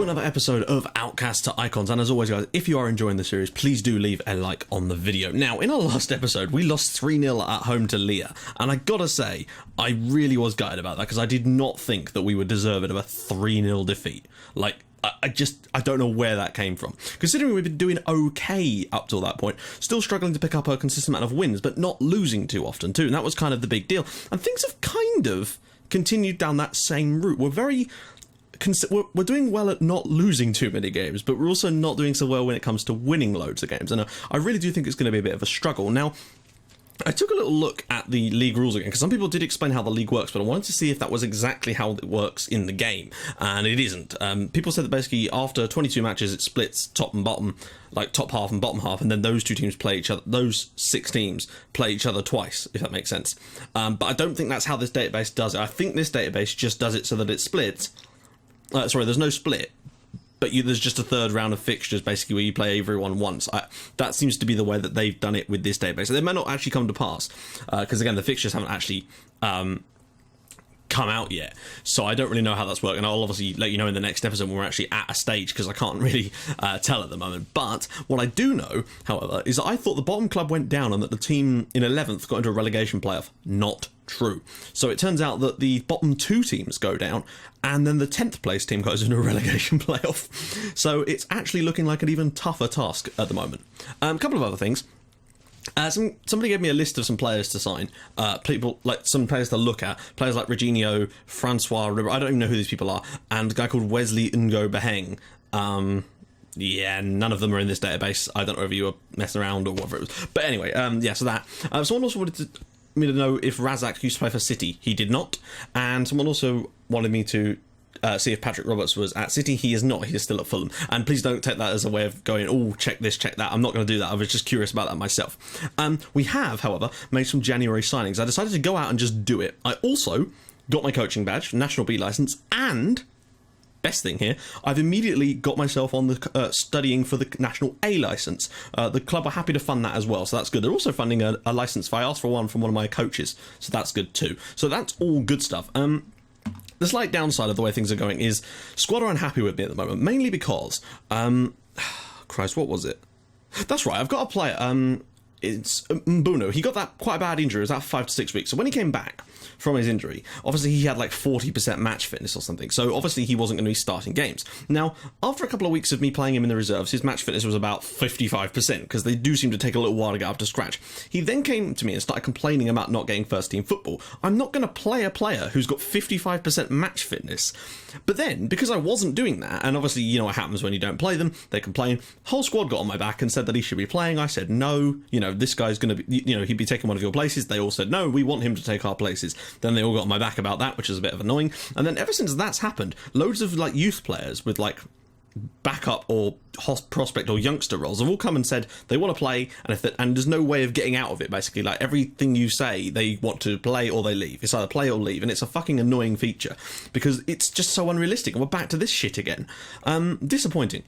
another episode of Outcasts to Icons, and as always guys, if you are enjoying the series, please do leave a like on the video. Now, in our last episode, we lost 3-0 at home to Leah, and I gotta say, I really was gutted about that, because I did not think that we were deserving of a 3-0 defeat. Like, I don't know where that came from. Considering we've been doing okay up till that point, still struggling to pick up a consistent amount of wins, but not losing too often too, and that was kind of the big deal. And things have kind of continued down that same route. We're doing well at not losing too many games, but we're also not doing so well when it comes to winning loads of games, and I really do think it's going to be a bit of a struggle. Now, I took a little look at the league rules again, because some people did explain how the league works, but I wanted to see if that was exactly how it works in the game, and it isn't. People said that basically after 22 matches it splits top and bottom, like top half and bottom half, and then those two teams play each other, those 6 teams play each other twice, if that makes sense. But I don't think that's how this database does it. I think this database just does it so that it splits. Sorry, there's no split, but there's just a third round of fixtures, basically, where you play everyone once. That seems to be the way that they've done it with this database. So they may not actually come to pass, because, again, the fixtures haven't actually come out yet. So I don't really know how that's working. I'll obviously let you know in the next episode when we're actually at a stage, because I can't really tell at the moment. But what I do know, however, is that I thought the bottom club went down and that the team in 11th got into a relegation playoff. Not true. So it turns out that the bottom 2 teams go down, and then the 10th place team goes into a relegation playoff. So it's actually looking like an even tougher task at the moment. A couple of other things. Somebody gave me a list of some players to sign, people like some players to look at, players like Reginio, Francois, I don't even know who these people are, and a guy called Wesley Ngo Beheng. Yeah, none of them are in this database. I don't know if you were messing around or whatever it was. But anyway, yeah, so that. Someone also wanted me to know if Razak used to play for City. He did not. And someone also wanted me to see if Patrick Roberts was at City. He is not. He is still at Fulham. And please don't take that as a way of going, oh, check this, check that. I'm not going to do that. I was just curious about that myself. We have, however, made some January signings. I decided to go out and just do it. I also got my coaching badge, National B licence, and best thing here, I've immediately got myself on the studying for the National A licence. The club are happy to fund that as well, so that's good. They're also funding a licence. I asked for one from one of my coaches, so that's good too. So that's all good stuff. The slight downside of the way things are going is squad are unhappy with me at the moment, mainly because Christ, what was it? That's right, I've got a player, it's Mbuno. He got that quite a bad injury. It was about 5 to 6 weeks. So when he came back from his injury, obviously he had like 40% match fitness or something. So obviously he wasn't going to be starting games. Now, after a couple of weeks of me playing him in the reserves, his match fitness was about 55%, because they do seem to take a little while to get up to scratch. He then came to me and started complaining about not getting first team football. I'm not going to play a player who's got 55% match fitness. But then, because I wasn't doing that, and obviously you know what happens when you don't play them, they complain. Whole squad got on my back and said that he should be playing. I said no, you know, this guy's going to be, you know, he'd be taking one of your places. They all said no, we want him to take our places. Then they all got on my back about that, which is a bit of annoying. And then ever since that's happened, loads of like youth players with like backup or prospect or youngster roles have all come and said they want to play, and there's no way of getting out of it. Basically, like everything you say, they want to play or they leave. It's either play or leave, and it's a fucking annoying feature because it's just so unrealistic. And we're back to this shit again. Disappointing.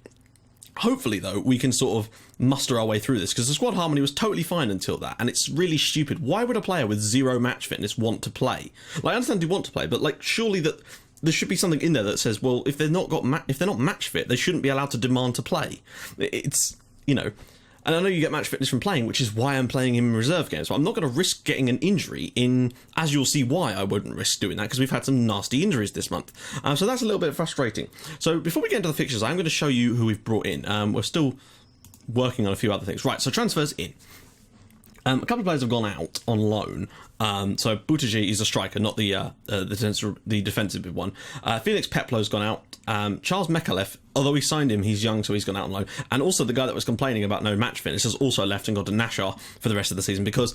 Hopefully, though, we can sort of muster our way through this, because the squad harmony was totally fine until that, and it's really stupid. Why would a player with 0 match fitness want to play? Like, I understand they want to play, but like, surely that there should be something in there that says, well, if they're not match fit, they shouldn't be allowed to demand to play. It's, you know. And I know you get match fitness from playing, which is why I'm playing him in reserve games. But I'm not going to risk getting an injury in, as you'll see why I wouldn't risk doing that, because we've had some nasty injuries this month. So that's a little bit frustrating. So before we get into the fixtures, I'm going to show you who we've brought in. We're still working on a few other things. Right, so transfers in. A couple of players have gone out on loan. So Buttigieg is a striker, not the defensive one. Felix Peplo's gone out. Charles Mekalev, although we signed him, he's young, so he's gone out on loan. And also the guy that was complaining about no match fitness has also left and gone to Nashar for the rest of the season, because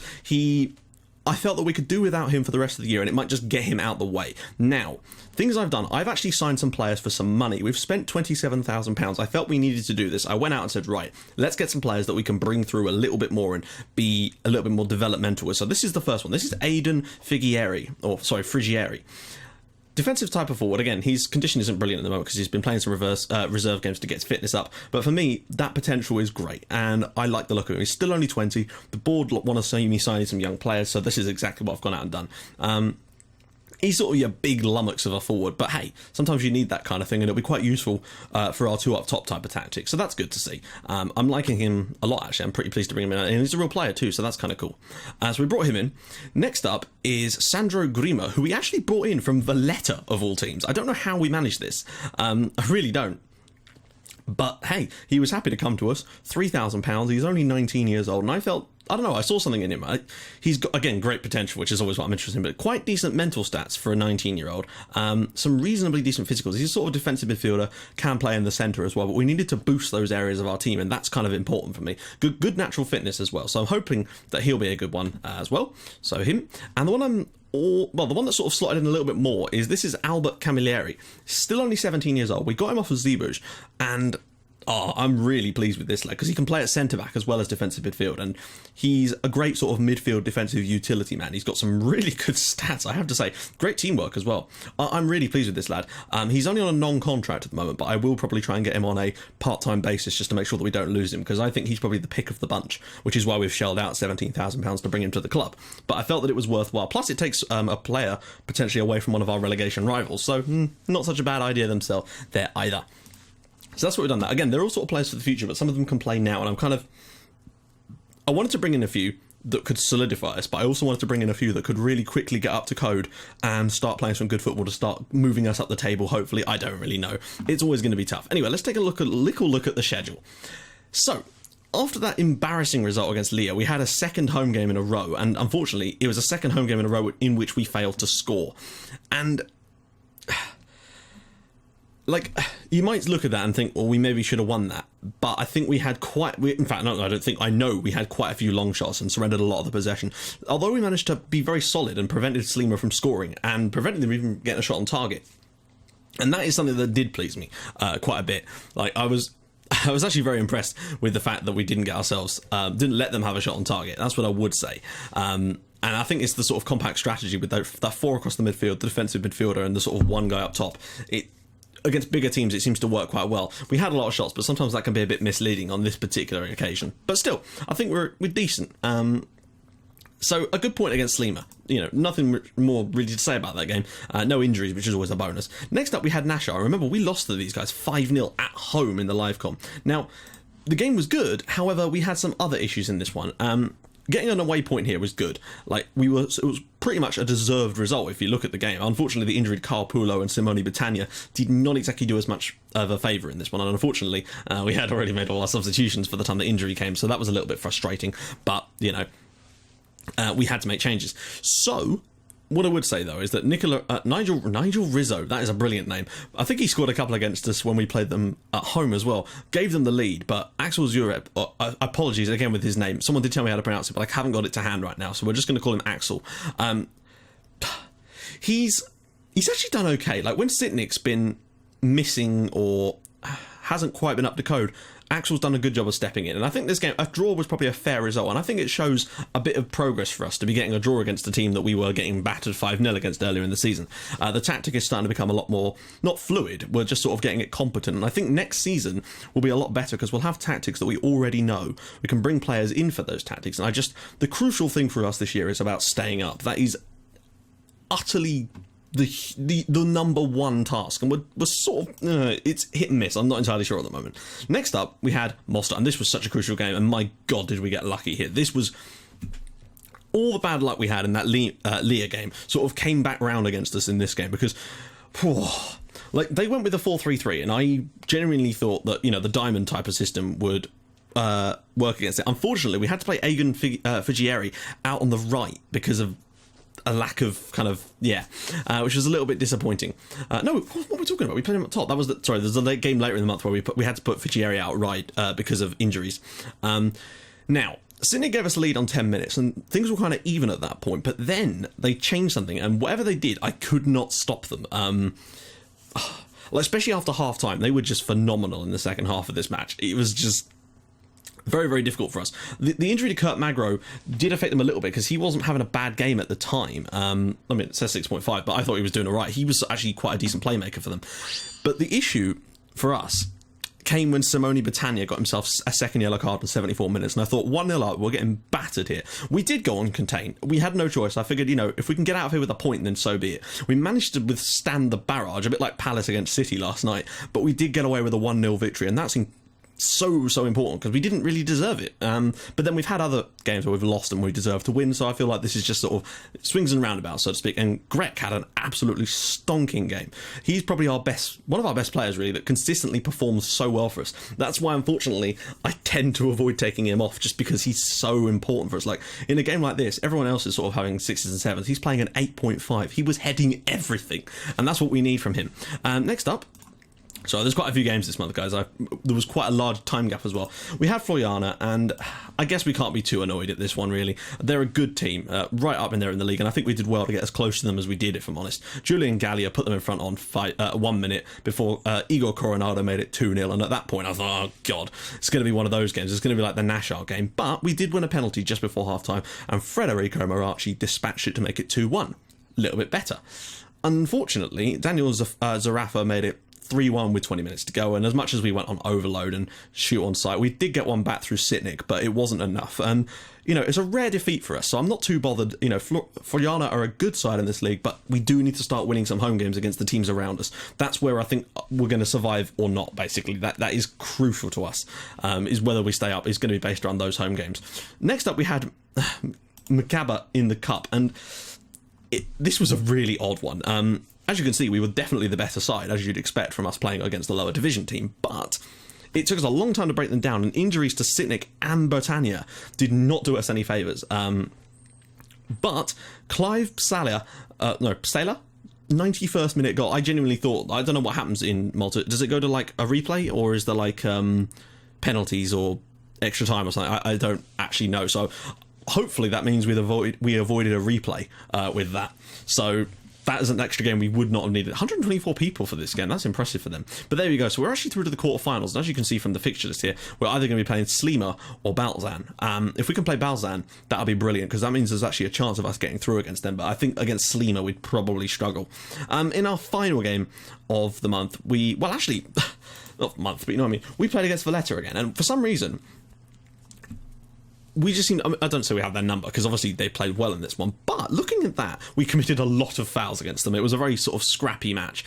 I felt that we could do without him for the rest of the year, and it might just get him out the way. Now, things I've done, I've actually signed some players for some money. We've spent £27,000. I felt we needed to do this. I went out and said, right, let's get some players that we can bring through a little bit more and be a little bit more developmental with. So this is the first one. This is Aidan Frigieri. Defensive type of forward. Again, his condition isn't brilliant at the moment because he's been playing some reserve games to get his fitness up. But for me, that potential is great, and I like the look of him. He's still only 20. The board want to see me signing some young players, so this is exactly what I've gone out and done. He's sort of your big lummox of a forward, but hey, sometimes you need that kind of thing, and it'll be quite useful for our 2 up top type of tactic, so that's good to see. I'm liking him a lot, actually. I'm pretty pleased to bring him in, and he's a real player too, so that's kind of cool. So we brought him in. Next up is Sandro Grima, who we actually brought in from Valletta, of all teams. I don't know how we managed this. I really don't. But hey, he was happy to come to us. £3,000. He's only 19 years old, and I felt, I don't know, I saw something in him. He's got, again, great potential, which is always what I'm interested in, but quite decent mental stats for a 19-year-old. Some reasonably decent physicals. He's a sort of defensive midfielder, can play in the centre as well, but we needed to boost those areas of our team, and that's kind of important for me. Good natural fitness as well, so I'm hoping that he'll be a good one as well. So him. And the one the one that sort of slotted in a little bit more is Albert Camilleri. Still only 17 years old. We got him off of Zebbug, and I'm really pleased with this lad, because he can play at centre-back as well as defensive midfield, and he's a great sort of midfield defensive utility man. He's got some really good stats, I have to say. Great teamwork as well. I'm really pleased with this lad. He's only on a non-contract at the moment, but I will probably try and get him on a part-time basis just to make sure that we don't lose him, because I think he's probably the pick of the bunch, which is why we've shelled out £17,000 to bring him to the club. But I felt that it was worthwhile. Plus, it takes a player potentially away from one of our relegation rivals, so not such a bad idea themselves there either. So that's what we've done. That again, they're all sort of players for the future, but some of them can play now, and I wanted to bring in a few that could solidify us, but I also wanted to bring in a few that could really quickly get up to code and start playing some good football to start moving us up the table, hopefully. I don't really know. It's always going to be tough. Anyway, let's take a little look at the schedule. So, after that embarrassing result against Lille, we had a second home game in a row, and unfortunately, it was a second home game in a row in which we failed to score. And like, you might look at that and think, well, we maybe should have won that. But I think we had I know we had quite a few long shots and surrendered a lot of the possession. Although we managed to be very solid and prevented Sliema from scoring and prevented them even getting a shot on target. And that is something that did please me quite a bit. Like, I was actually very impressed with the fact that we didn't didn't let them have a shot on target. That's what I would say. And I think it's the sort of compact strategy with that 4 across the midfield, the defensive midfielder, and the sort of one guy up top. Against bigger teams, it seems to work quite well. We had a lot of shots, but sometimes that can be a bit misleading on this particular occasion. But still, I think we're decent. So a good point against Sliema. Nothing more really to say about that game. No injuries, which is always a bonus. Next up, we had Nashar. Remember, we lost to these guys 5-0 at home in the live com. Now, the game was good. However, we had some other issues in this one. Getting an away point here was good. It was pretty much a deserved result if you look at the game. Unfortunately, the injured Carl Pulo and Simone Battaglia did not exactly do as much of a favour in this one, and unfortunately, we had already made all our substitutions for the time the injury came, so that was a little bit frustrating, but, we had to make changes. So, what I would say, though, is that Nigel Rizzo, that is a brilliant name. I think he scored a couple against us when we played them at home as well. Gave them the lead, but Axel Zureb, apologies again with his name. Someone did tell me how to pronounce it, but I haven't got it to hand right now, so we're just going to call him Axel. He's actually done okay. Like, when Sitnik's been missing or hasn't quite been up to code, Axel's done a good job of stepping in, and I think this game, a draw was probably a fair result, and I think it shows a bit of progress for us to be getting a draw against a team that we were getting battered 5-0 against earlier in the season. The tactic is starting to become a lot more, not fluid, we're just sort of getting it competent, and I think next season will be a lot better because we'll have tactics that we already know. We can bring players in for those tactics, and the crucial thing for us this year is about staying up. That is utterly the number one task, and we're sort of it's hit and miss. I'm not entirely sure at the moment. Next up, we had Mostar, and this was such a crucial game, and my god, did we get lucky here. This was all the bad luck we had in that Leah game sort of came back round against us in this game, because they went with a 4-3-3, and I genuinely thought that the diamond type of system would work against it. Unfortunately, we had to play Egan Figieri out on the right because of a lack of which was a little bit disappointing. No, what were we talking about? We played him up top. There's a late game later in the month where we had to put Figieri out right because of injuries. Now, Sydney gave us a lead on 10 minutes, and things were kind of even at that point, but then they changed something, and whatever they did, I could not stop them. Especially after half-time, they were just phenomenal in the second half of this match. It was just very, very difficult for us. The injury to Kurt Magro did affect him a little bit because he wasn't having a bad game at the time. It says 6.5, but I thought he was doing all right. He was actually quite a decent playmaker for them. But the issue for us came when Simone Battaglia got himself a second yellow card in 74 minutes, and I thought 1-0 up, we're getting battered here. We did go on contain. We had no choice. I figured, if we can get out of here with a point, then so be it. We managed to withstand the barrage, a bit like Palace against City last night, but we did get away with a 1-0 victory, and that's so important because we didn't really deserve it. But then we've had other games where we've lost and we deserve to win, so I feel like this is just sort of swings and roundabouts, so to speak. And Greg had an absolutely stonking game. He's probably one of our best players, really, that consistently performs so well for us. That's why, unfortunately, I tend to avoid taking him off, just because he's so important for us. Like, in a game like this, everyone else is sort of having 6s and 7s. He's playing an 8.5. He was heading everything, and that's what we need from him. Next up, so there's quite a few games this month, guys. There was quite a large time gap as well. We had Floriana, and I guess we can't be too annoyed at this one, really. They're a good team, right up in there in the league, and I think we did well to get as close to them as we did, if I'm honest. Julian Gallia put them in front on 1 minute before Igor Coronado made it 2-0, and at that point I thought, oh god, it's going to be one of those games. It's going to be like the Nashar game. But we did win a penalty just before half-time, and Federico Marachi dispatched it to make it 2-1. A little bit better. Unfortunately, Daniel Zarafa made it 3-1 with 20 minutes to go, and as much as we went on overload and shoot on sight, we did get one back through Sitnik, but it wasn't enough. And it's a rare defeat for us, so I'm not too bothered. Floriana are a good side in this league, but we do need to start winning some home games against the teams around us. That's where I think we're going to survive or not, basically. That is crucial to us, is whether we stay up is going to be based around those home games. Next up, we had Macaba in the Cup, and this was a really odd one. As you can see, we were definitely the better side, as you'd expect from us playing against the lower division team, but it took us a long time to break them down, and injuries to Sitnik and Bertania did not do us any favours. But Clive Saler, 91st minute goal. I genuinely thought, I don't know what happens in Malta. Does it go to like a replay, or is there like penalties or extra time or something? I don't actually know. So hopefully that means we avoided a replay with that. So that is an extra game we would not have needed. 124 people for this game. That's impressive for them. But there we go. So we're actually through to the quarterfinals. And as you can see from the fixture list here, we're either going to be playing Slima or Balzan. If we can play Balzan, that'll be brilliant, because that means there's actually a chance of us getting through against them. But I think against Slima, we'd probably struggle. In our final game of the month, not month, but you know what I mean. We played against Valletta again. And for some reason, we just seem, I don't say we have their number, because obviously they played well in this one, but looking at that, we committed a lot of fouls against them. It was a very sort of scrappy match.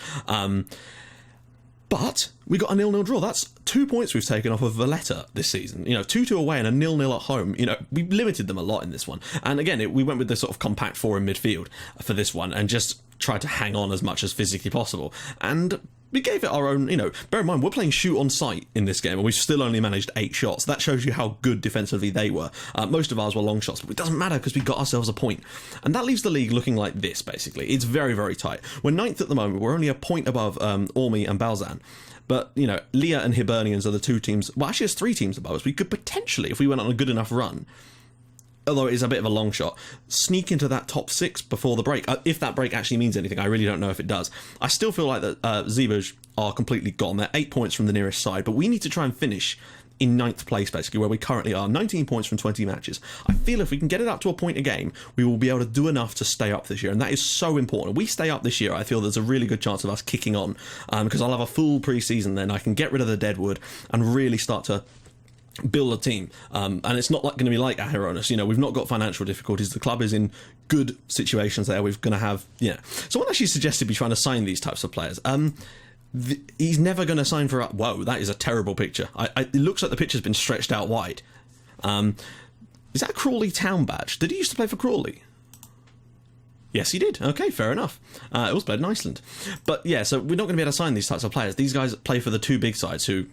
But we got a 0-0 draw. That's 2 points we've taken off of Valletta this season. 2-2 away and a 0-0 at home. We limited them a lot in this one. And again, we went with the sort of compact four in midfield for this one and just tried to hang on as much as physically possible. And we gave it our own, bear in mind, we're playing shoot on sight in this game, and we've still only managed 8 shots. That shows you how good defensively they were. Most of ours were long shots, but it doesn't matter because we got ourselves a point. And that leaves the league looking like this, basically. It's very, very tight. We're 9th at the moment. We're only a point above Ormi and Balzan. But, Leah and Hibernians are the 2 teams. Well, actually, there's 3 teams above us. We could potentially, if we went on a good enough run, although it is a bit of a long shot, sneak into that top 6 before the break. If that break actually means anything, I really don't know if it does. I still feel like that Zebbug are completely gone. They're 8 points from the nearest side, but we need to try and finish in 9th place, basically, where we currently are, 19 points from 20 matches. I feel if we can get it up to a point a game, we will be able to do enough to stay up this year, and that is so important. If we stay up this year, I feel there's a really good chance of us kicking on, because I'll have a full pre-season then. I can get rid of the deadwood and really start to build a team, and it's not going to be like Aheronis. We've not got financial difficulties. The club is in good situations there. We're going to have, someone actually suggested me trying to sign these types of players. He's never going to sign for... Whoa, that is a terrible picture. It looks like the picture's been stretched out wide. Is that a Crawley town badge? Did he used to play for Crawley? Yes, he did. Okay, fair enough. It was played in Iceland. But yeah, so we're not going to be able to sign these types of players. These guys play for the 2 big sides who,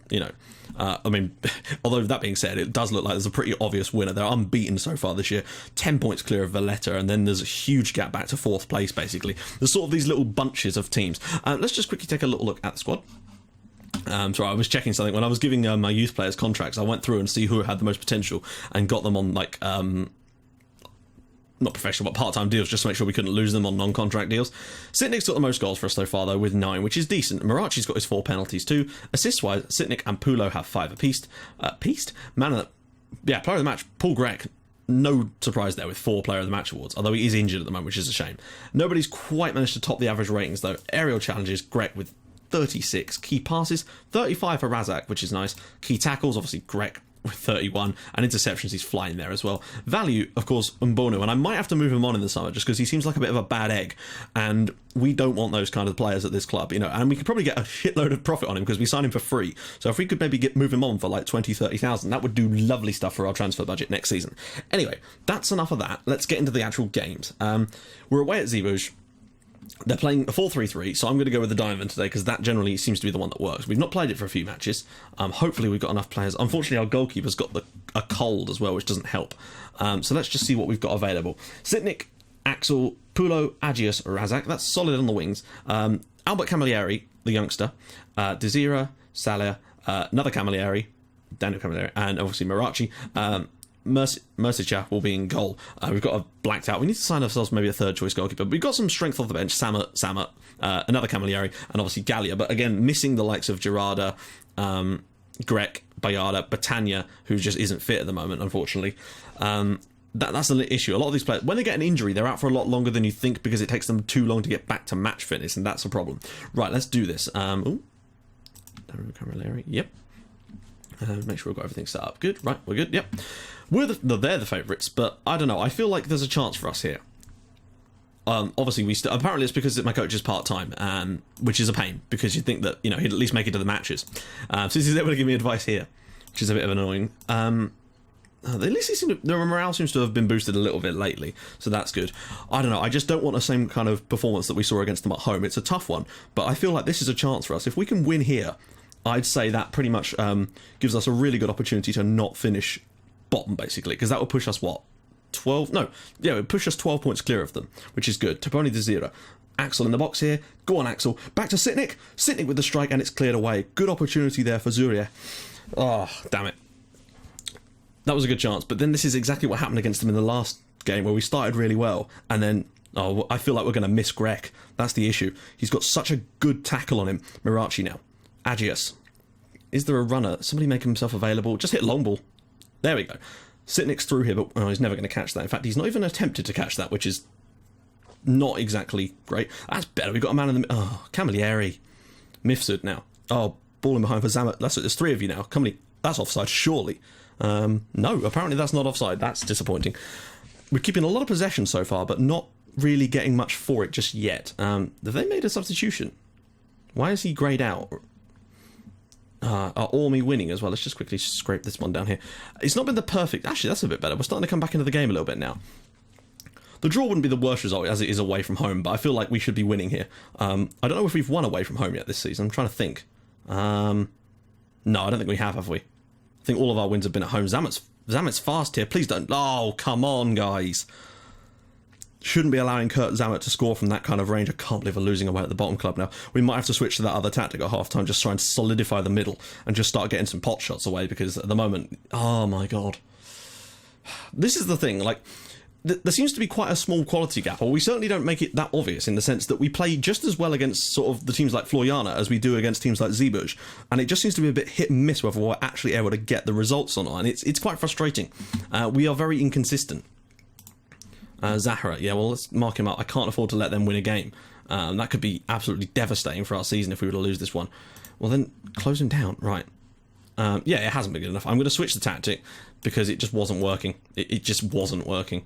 although that being said, it does look like there's a pretty obvious winner. They're unbeaten so far this year. 10 points clear of Valletta, and then there's a huge gap back to 4th place, basically. There's sort of these little bunches of teams. Let's just quickly take a little look at the squad. Sorry, I was checking something. When I was giving my youth players contracts, I went through and see who had the most potential and got them on, not professional, but part-time deals, just to make sure we couldn't lose them on non-contract deals. Sitnik's got the most goals for us so far, though, with 9, which is decent. Marachi's got his 4 penalties, too. Assist-wise, Sitnik and Pulo have 5 apiece. Player of the match, Paul Gregg. No surprise there with 4 Player of the Match awards, although he is injured at the moment, which is a shame. Nobody's quite managed to top the average ratings, though. Aerial challenges, Gregg with 36. Key passes, 35 for Razak, which is nice. Key tackles, obviously Greg with 31, and interceptions, he's flying there as well. Value, of course, Mbono, and I might have to move him on in the summer just because he seems like a bit of a bad egg, and we don't want those kind of players at this club, you know, and we could probably get a shitload of profit on him because we signed him for free. So if we could maybe move him on for like 20,000-30,000, that would do lovely stuff for our transfer budget next season. Anyway, that's enough of that. Let's get into the actual games. We're away at Zebbug. They're playing a 4-3-3, so I'm going to go with the Diamond today because that generally seems to be the one that works. We've not played it for a few matches. Hopefully we've got enough players. Unfortunately, our goalkeeper's got a cold as well, which doesn't help. So let's just see what we've got available. Sitnik, Axel, Pulo, Agius, Razak. That's solid on the wings. Albert Camilleri, the youngster. Desira, Salah, another Camilleri, Daniel Camilleri, and obviously Marachi. Mercicha will be in goal. We've got a blacked out. We need to sign ourselves maybe a third choice goalkeeper. But we've got some strength off the bench. Sammer, another Camilleri, and obviously Gallia. But again, missing the likes of Gerarda, Grek, Bayarda, Batania, who just isn't fit at the moment, unfortunately. That's an issue. A lot of these players, when they get an injury, they're out for a lot longer than you think because it takes them too long to get back to match fitness, and that's a problem. Right, let's do this. Camilleri, yep. Make sure we've got everything set up. Good, right, we're good, yep. They're the favourites, but I don't know. I feel like there's a chance for us here. Obviously, apparently it's because my coach is part-time, which is a pain, because you'd think that, you know, he'd at least make it to the matches. So he's able to give me advice here, which is a bit of annoying. At least their morale seems to have been boosted a little bit lately, so that's good. I don't know, I just don't want the same kind of performance that we saw against them at home. It's a tough one, but I feel like this is a chance for us. If we can win here, I'd say that pretty much gives us a really good opportunity to not finish bottom, basically, because that would push us, what, 12? No, yeah, it would push us 12 points clear of them, which is good. Toponi Desira. Axel in the box here. Go on, Axel. Back to Sitnik. Sitnik with the strike, and it's cleared away. Good opportunity there for Zuria. Oh, damn it. That was a good chance, but then this is exactly what happened against them in the last game, where we started really well, and then, I feel like we're going to miss Grek. That's the issue. He's got such a good tackle on him. Mirachi now. Agius. Is there a runner? Somebody make himself available. Just hit long ball. There we go. Sitnik's through here, but he's never going to catch that. In fact, he's not even attempted to catch that, which is not exactly great. That's better. We've got a man in the... Oh, Camilleri. Mifsud now. Oh, ball in behind for Zamet. There's three of you now. That's offside, surely. No, apparently that's not offside. That's disappointing. We're keeping a lot of possession so far, but not really getting much for it just yet. Have they made a substitution? Why is he greyed out? Are Ormi winning as well? Let's just quickly scrape this one down here. It's not been the perfect... Actually, that's a bit better. We're starting to come back into the game a little bit now. The draw wouldn't be the worst result as it is away from home, but I feel like we should be winning here. I don't know if we've won away from home yet this season. I'm trying to think. No, I don't think we have we? I think all of our wins have been at home. Zamet's fast here. Please don't... Oh, come on, guys. Shouldn't be allowing Kurt Zamet to score from that kind of range. I can't believe we're losing away at the bottom club now. We might have to switch to that other tactic at half-time, just try and solidify the middle and just start getting some pot shots away, because at the moment... Oh, my God. This is the thing, like... There seems to be quite a small quality gap, or we certainly don't make it that obvious, in the sense that we play just as well against sort of the teams like Floriana as we do against teams like Zebbug, and it just seems to be a bit hit and miss whether we're actually able to get the results or not, and it's quite frustrating. We are very inconsistent. Zahra, yeah, well, let's mark him up. I can't afford to let them win a game. That could be absolutely devastating for our season if we were to lose this one. Well, then, close him down. Right. Yeah, it hasn't been good enough. I'm going to switch the tactic because it just wasn't working. It just wasn't working.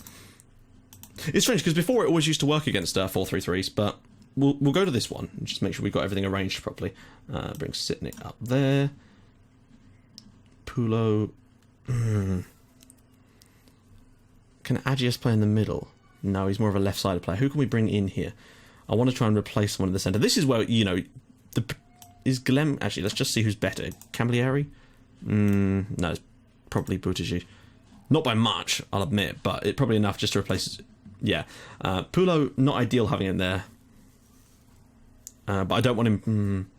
It's strange, because before it always used to work against 4-3-3s, but we'll go to this one and just make sure we've got everything arranged properly. Bring Sitnik up there. Pulo. Can Agius play in the middle? No, he's more of a left-sided player. Who can we bring in here? I want to try and replace someone in the centre. This is where, you know, is Glem... Actually, let's just see who's better. Camilleri? No, it's probably Buttigieg. Not by much, I'll admit, but it's probably enough just to replace... Yeah. Pulo, not ideal having him there. But I don't want him...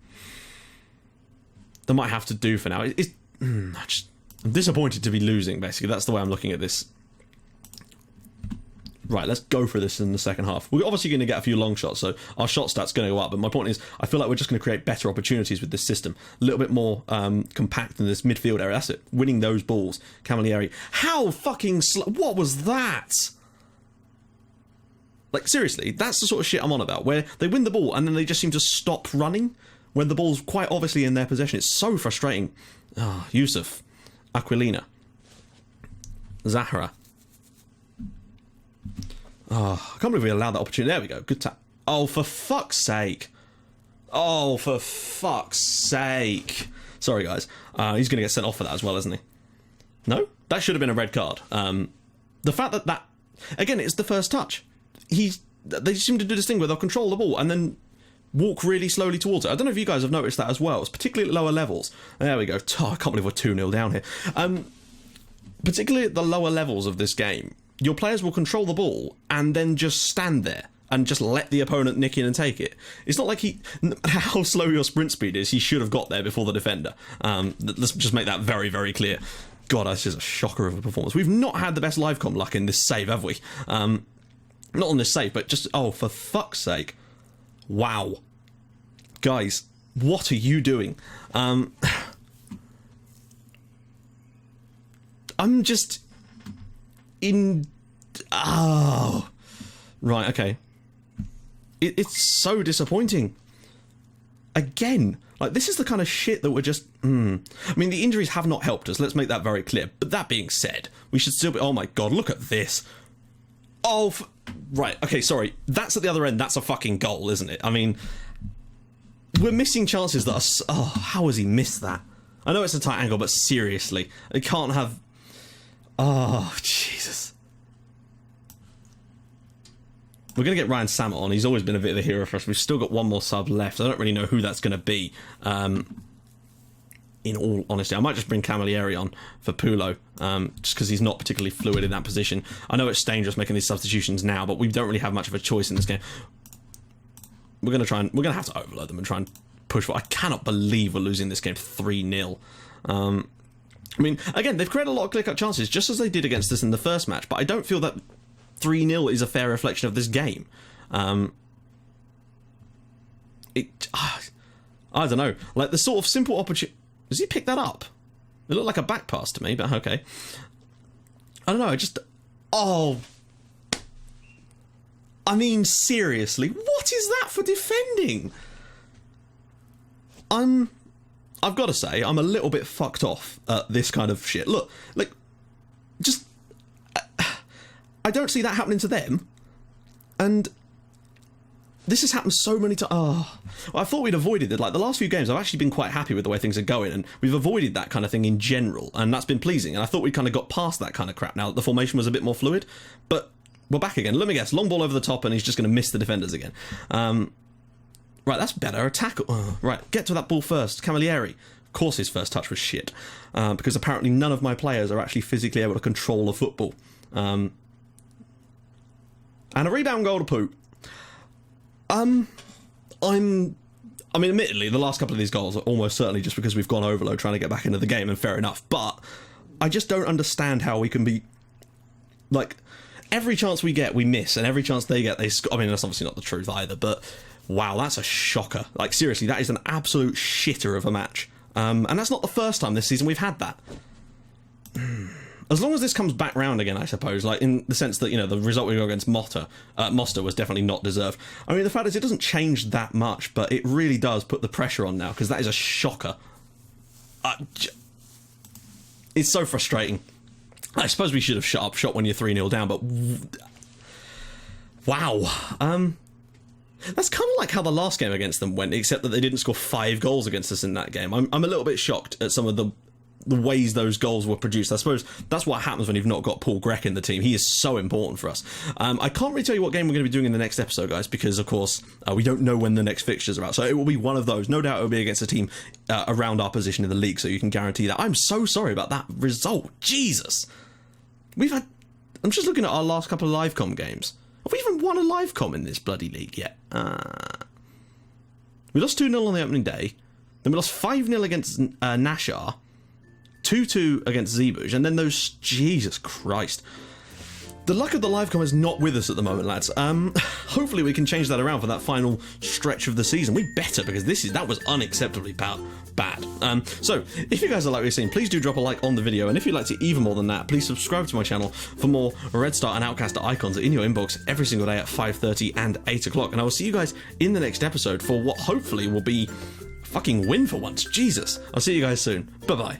That might have to do for now. I'm disappointed to be losing, basically. That's the way I'm looking at this. Right, let's go for this in the second half. We're obviously going to get a few long shots, so our shot stat's going to go up, but my point is, I feel like we're just going to create better opportunities with this system. A little bit more compact in this midfield area. That's it. Winning those balls. Camilleri. How fucking what was that? Like, seriously, that's the sort of shit I'm on about, where they win the ball and then they just seem to stop running. when the ball's quite obviously in their possession. It's so frustrating. Ah, Yusuf, Aquilina, Zahra. Oh, I can't believe we allowed that opportunity. There we go. Good tap. Oh, for fuck's sake. Oh, for fuck's sake. Sorry, guys. He's going to get sent off for that as well, isn't he? No? That should have been a red card. The fact that... Again, it's the first touch. They seem to do this thing where they'll control the ball and then walk really slowly towards it. I don't know if you guys have noticed that as well. It's particularly at lower levels. There we go. Oh, I can't believe we're 2-0 down here. Particularly at the lower levels of this game, your players will control the ball and then just stand there and just let the opponent nick in and take it. It's not like no matter how slow your sprint speed is, he should have got there before the defender. Let's just make that very, very clear. God, that's just a shocker of a performance. We've not had the best livecom luck in this save, have we? Not on this save, but just... Oh, for fuck's sake. Wow. Guys, what are you doing? I'm just... Oh. Right, okay. It's so disappointing. Again, like, this is the kind of shit that we're just... I mean, the injuries have not helped us, let's make that very clear. But that being said, we should still be... Oh my god, look at this. Oh, right, okay, sorry. That's at the other end, that's a fucking goal, isn't it? I mean, we're missing chances that are... Oh, how has he missed that? I know it's a tight angle, but seriously, it can't have... Oh, Jesus. We're going to get Ryan Samet on. He's always been a bit of a hero for us. We've still got one more sub left. I don't really know who that's going to be. In all honesty, I might just bring Camilleri on for Pulo, just because he's not particularly fluid in that position. I know it's dangerous making these substitutions now, but we don't really have much of a choice in this game. We're going to have to overload them and try and push for... I cannot believe we're losing this game 3-0. I mean, again, they've created a lot of clear-cut chances, just as they did against us in the first match, but I don't feel that 3-0 is a fair reflection of this game. I don't know. Like, the sort of simple opportunity... Does he pick that up? It looked like a back pass to me, but okay. I don't know, I just... Oh... I mean, seriously, what is that for defending? I've got to say, I'm a little bit fucked off at this kind of shit. Look, like, just... I don't see that happening to them. And this has happened so many times. Oh, well, I thought we'd avoided it. Like, the last few games, I've actually been quite happy with the way things are going, and we've avoided that kind of thing in general, and that's been pleasing. And I thought we kind of got past that kind of crap now that the formation was a bit more fluid. But we're back again. Let me guess. Long ball over the top, and he's just going to miss the defenders again. Right, that's better. A tackle. Right, get to that ball first. Camilleri. Of course his first touch was shit, because apparently none of my players are actually physically able to control a football. And a rebound goal to Poot. I mean, admittedly, the last couple of these goals are almost certainly just because we've gone overload trying to get back into the game, and fair enough, but I just don't understand how we can be... Like, every chance we get, we miss, and every chance they get, they score. I mean, that's obviously not the truth either, but wow, that's a shocker. Like, seriously, that is an absolute shitter of a match. And that's not the first time this season we've had that. As long as this comes back round again, I suppose, like, in the sense that, you know, the result we got against Moster was definitely not deserved. I mean, the fact is, it doesn't change that much, but it really does put the pressure on now, because that is a shocker. It's so frustrating. I suppose we should have shut up shop when you're 3-0 down, but... Wow. That's kind of like how the last game against them went, except that they didn't score 5 goals against us in that game. I'm a little bit shocked at some of the ways those goals were produced. I suppose that's what happens when you've not got Paul Grech in the team. He is so important for us. I can't really tell you what game we're going to be doing in the next episode, guys, because, of course, we don't know when the next fixtures are out. So it will be one of those. No doubt it will be against a team around our position in the league, so you can guarantee that. I'm so sorry about that result. Jesus. We've had... I'm just looking at our last couple of livecom games. Have we even won a livecom in this bloody league yet? We lost 2-0 on the opening day. Then we lost 5-0 against Nashar. 2-2 against Zebbug, and then those... Jesus Christ. The luck of the livecom is not with us at the moment, lads. Hopefully we can change that around for that final stretch of the season. We better, because that was unacceptably bad. So, if you guys are like what you're seeing, please do drop a like on the video, and if you'd like to even more than that, please subscribe to my channel for more Red Star and Outcast icons in your inbox every single day at 5:30 and 8 o'clock, and I will see you guys in the next episode for what hopefully will be fucking win for once. Jesus. I'll see you guys soon. Bye-bye.